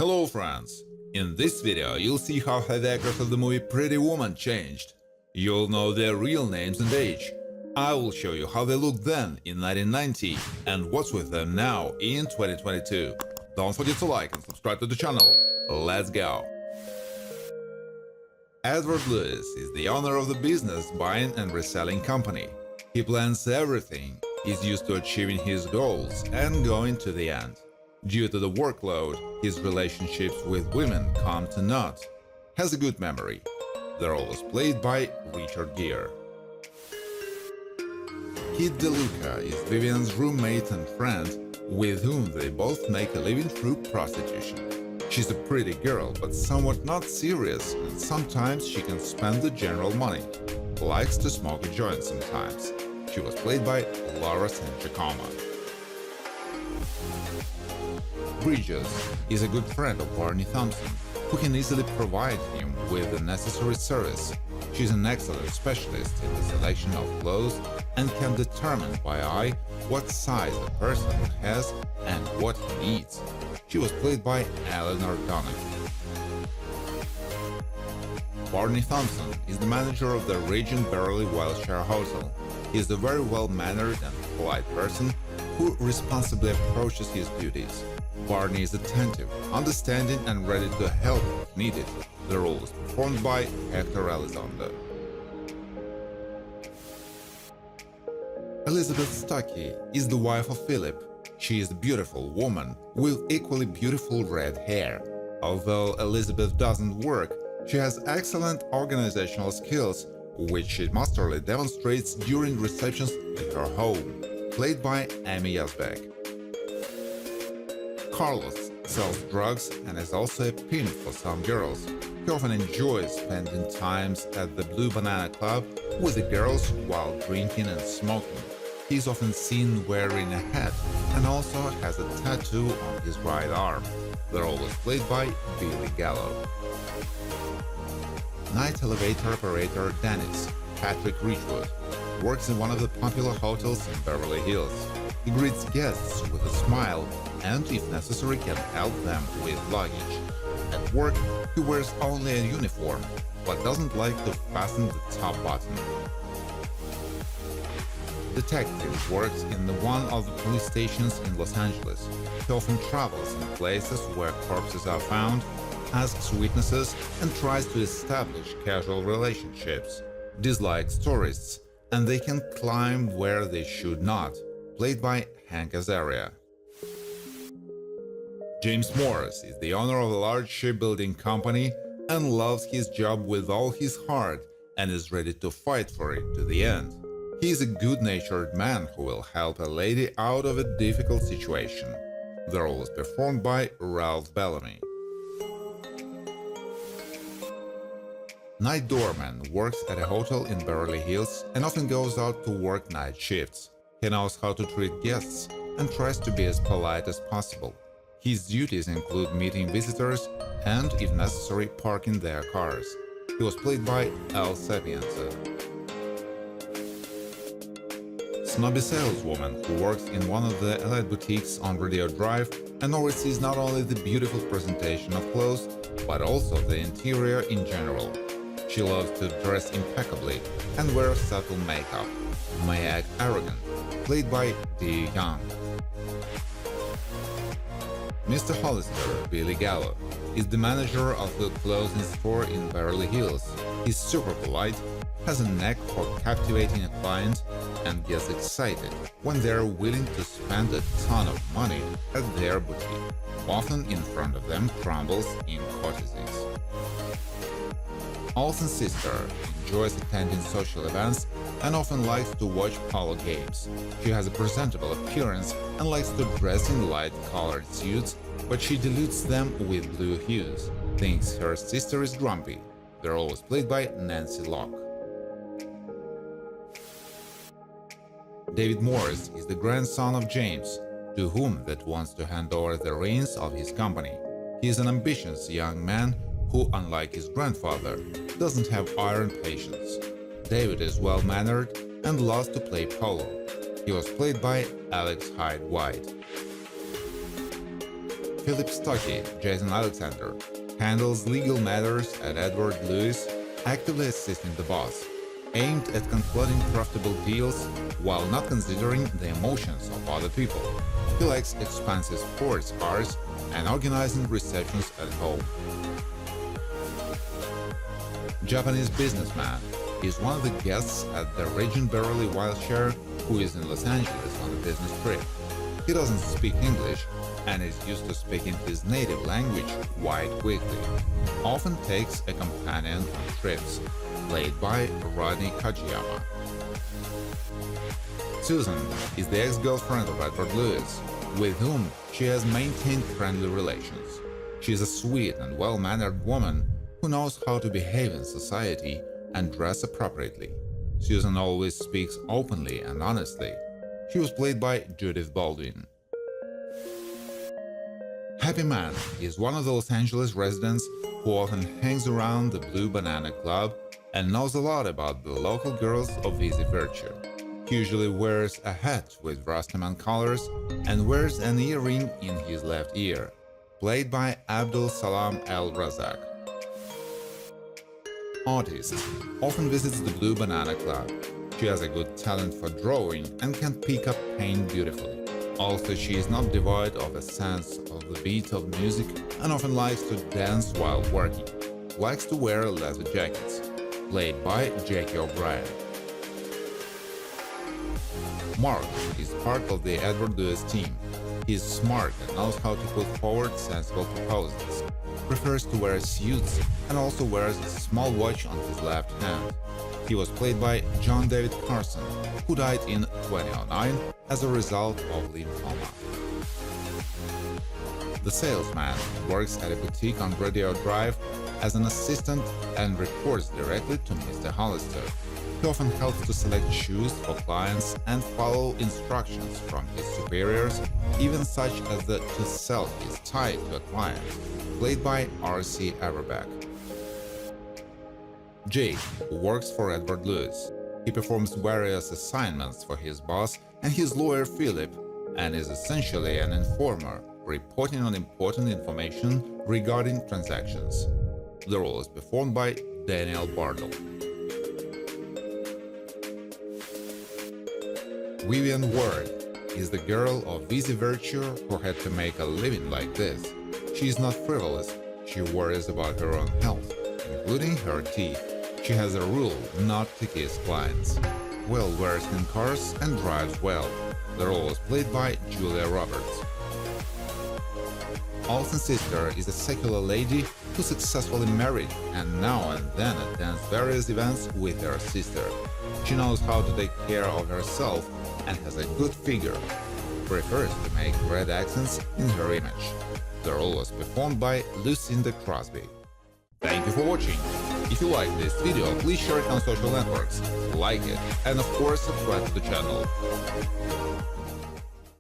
Hello friends! In this video you'll see how the actors of the movie Pretty Woman changed. You'll know their real names and age. I will show you how they looked then in 1990 and what's with them now in 2022. Don't forget to like and subscribe to the channel. Let's go! Edward Lewis is the owner of the business buying and reselling company. He plans everything, is used to achieving his goals and going to the end. Due to the workload, his relationships with women come to naught. Has a good memory. The role was played by Richard Gere. Kid DeLuca is Vivian's roommate and friend, with whom they both make a living through prostitution. She's a pretty girl, but somewhat not serious, and sometimes she can spend the general money. Likes to smoke a joint sometimes. She was played by Laura San Giacomo. Bridges is a good friend of Barney Thompson, who can easily provide him with the necessary service. She's an excellent specialist in the selection of clothes and can determine by eye what size a person has and what he needs. She was played by Eleanor Donahue. Barney Thompson is the manager of the Regent Beverly Wilshire Hotel. He is a very well-mannered and polite person who responsibly approaches his duties. Barney is attentive, understanding and ready to help if needed. The role is performed by Hector Elizondo. Elizabeth Stuckey is the wife of Philip. She is a beautiful woman with equally beautiful red hair. Although Elizabeth doesn't work, she has excellent organizational skills, which she masterly demonstrates during receptions at her home, played by Amy Yazbek. Carlos sells drugs and is also a pimp for some girls. He often enjoys spending times at the Blue Banana Club with the girls while drinking and smoking. He is often seen wearing a hat and also has a tattoo on his right arm. The role was played by Billy Gallo. Night elevator operator Dennis, Patrick Ridgewood, works in one of the popular hotels in Beverly Hills. He greets guests with a smile and, if necessary, can help them with luggage. At work, he wears only a uniform, but doesn't like to fasten the top button. Detective works in one of the police stations in Los Angeles. He often travels in places where corpses are found, asks witnesses, and tries to establish casual relationships. Dislikes tourists, and they can climb where they should not. Played by Hank Azaria. James Morris is the owner of a large shipbuilding company and loves his job with all his heart and is ready to fight for it to the end. He is a good-natured man who will help a lady out of a difficult situation. The role is performed by Ralph Bellamy. Night doorman works at a hotel in Beverly Hills and often goes out to work night shifts. He knows how to treat guests and tries to be as polite as possible. His duties include meeting visitors and, if necessary, parking their cars. He was played by Al Sapienza. Snobby saleswoman who works in one of the elite boutiques on Rodeo Drive and oversees not only the beautiful presentation of clothes, but also the interior in general. She loves to dress impeccably and wear subtle makeup. May act arrogant. Played by Dee Young. Mr. Hollister, Billy Gallo, is the manager of the clothing store in Beverly Hills. He's super polite, has a knack for captivating a client, and gets excited when they're willing to spend a ton of money at their boutique. Often in front of them crumbles in courtesies. Olsen's sister enjoys attending social events and often likes to watch polo games. She has a presentable appearance and likes to dress in light-colored suits, but she dilutes them with blue hues. Thinks her sister is grumpy. The role was played by Nancy Locke. David Morris is the grandson of James, to whom that wants to hand over the reins of his company. He is an ambitious young man who, unlike his grandfather, doesn't have iron patience. David is well-mannered and loves to play polo. He was played by Alex Hyde White. Philip Stocky, Jason Alexander, handles legal matters at Edward Lewis, actively assisting the boss, aimed at concluding profitable deals while not considering the emotions of other people. He likes expensive sports cars and organizing receptions at home. Japanese businessman is one of the guests at the Regent Beverly Wilshire, who is in Los Angeles on a business trip. He doesn't speak English and is used to speaking his native language quite quickly. Often takes a companion on trips, played by Rodney Kajiyama. Susan is the ex-girlfriend of Edward Lewis, with whom she has maintained friendly relations. She is a sweet and well-mannered woman who knows how to behave in society and dress appropriately. Susan always speaks openly and honestly. She was played by Judith Baldwin. Happy Man is one of the Los Angeles residents who often hangs around the Blue Banana Club and knows a lot about the local girls of easy virtue. He usually wears a hat with Rastaman colors and wears an earring in his left ear, played by Abdul Salam El Razak. Artist often visits the Blue Banana Club. She has a good talent for drawing and can pick up paint beautifully. Also, she is not devoid of a sense of the beat of music and often likes to dance while working. Likes to wear leather jackets, played by Jackie O'Brien. Mark is part of the Edward Lewis team. He is smart and knows how to put forward sensible proposals. Prefers to wear suits and also wears a small watch on his left hand. He was played by John David Carson, who died in 2009 as a result of lymphoma. The salesman works at a boutique on Radio Drive as an assistant and reports directly to Mr. Hollister. He often helps to select shoes for clients and follow instructions from his superiors, even such as to sell his tie to a client, played by R.C. Everbeck. Jake works for Edward Lewis. He performs various assignments for his boss and his lawyer Philip, and is essentially an informer, reporting on important information regarding transactions. The role is performed by Daniel Bardell. Vivian Ward is the girl of easy virtue who had to make a living like this. She is not frivolous, she worries about her own health, including her teeth. She has a rule not to kiss clients. Well wears in cars and drives well. The role was played by Julia Roberts. Olsen's sister is a secular lady who successfully married and now and then attends various events with her sister. She knows how to take care of herself and has a good figure. Prefers to make red accents in her image. The role was performed by Lucinda Crosby. Thank you for watching. If you like this video, please share it on social networks, like it, and of course subscribe to the channel.